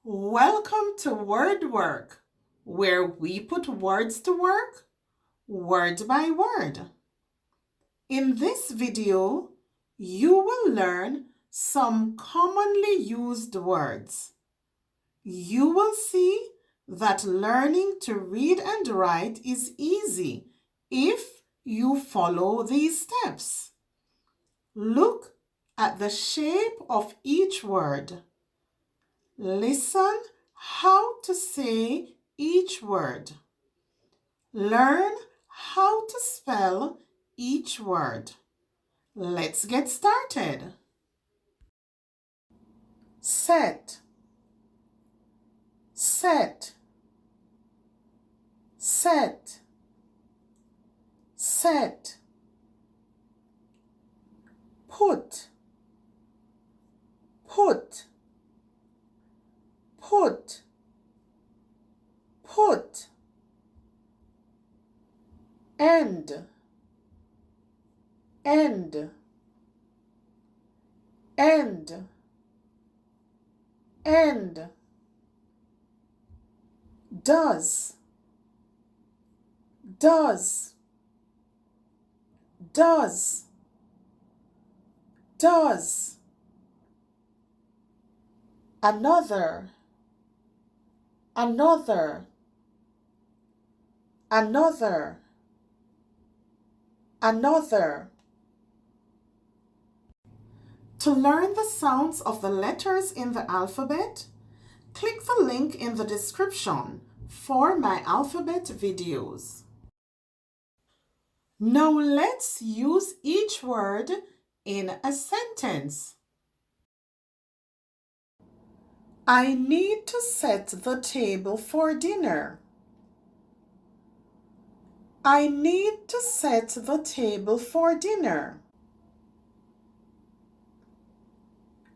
Welcome to Word Work, where we put words to work, word by word. In this video, you will learn some commonly used words. You will see that learning to read and write is easy if you follow these steps. Look at the shape of each word. Listen how to say each word. Learn how to spell each word. Let's get started. Set, set, set, set. Put, put, put, put. End, end, end, end. Does, does, does, does. Another, another, another, another. To learn the sounds of the letters in the alphabet, click the link in the description for my alphabet videos. Now let's use each word in a sentence. I need to set the table for dinner. I need to set the table for dinner.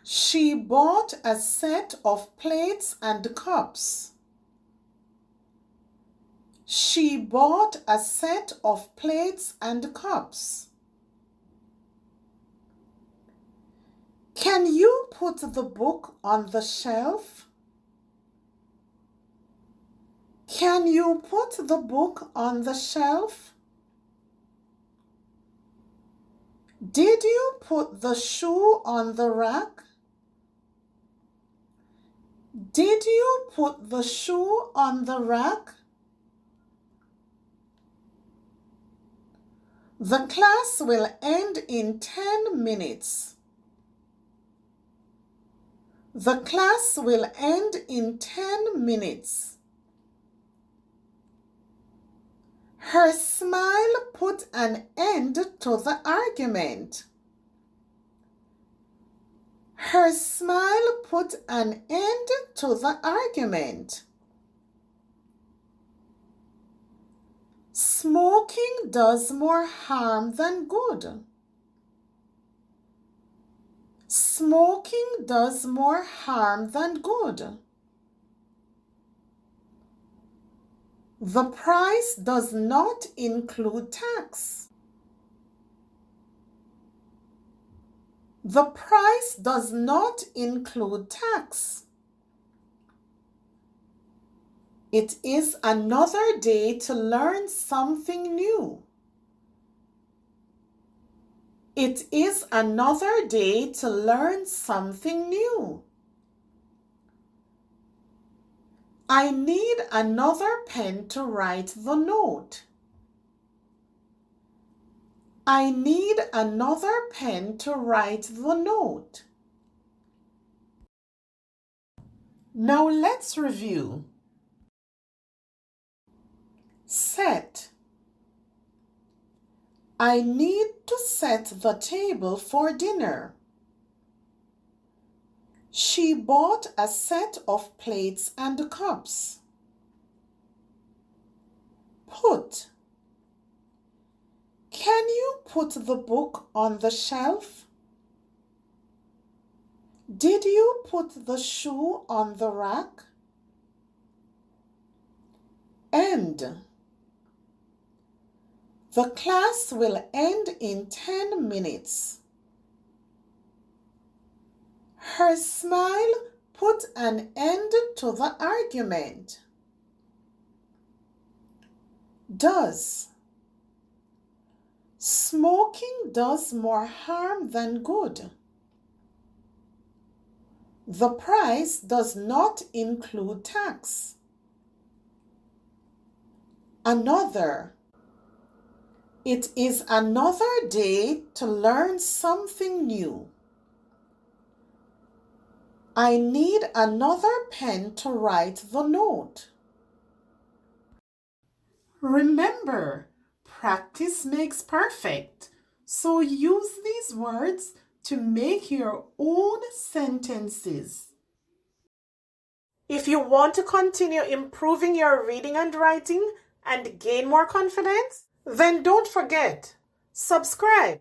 She bought a set of plates and cups. She bought a set of plates and cups. Can you put the book on the shelf? Can you put the book on the shelf? Did you put the shoe on the rack? Did you put the shoe on the rack? The class will end in 10 minutes. The class will end in 10 minutes. Her smile put an end to the argument. Her smile put an end to the argument. Smoking does more harm than good. Smoking does more harm than good. The price does not include tax. The price does not include tax. It is another day to learn something new. It is another day to learn something new. I need another pen to write the note. I need another pen to write the note. Now let's review. Set. I need to set the table for dinner. She bought a set of plates and cups. Put. Can you put the book on the shelf? Did you put the shoe on the rack? End. The class will end in 10 minutes. Her smile Put an end to the argument. Does. Smoking does more harm than good. The price does not include tax. Another. It is another day to learn something new. I need another pen to write the note. Remember, practice makes perfect. So use these words to make your own sentences. If you want to continue improving your reading and writing and gain more confidence, then don't forget, subscribe.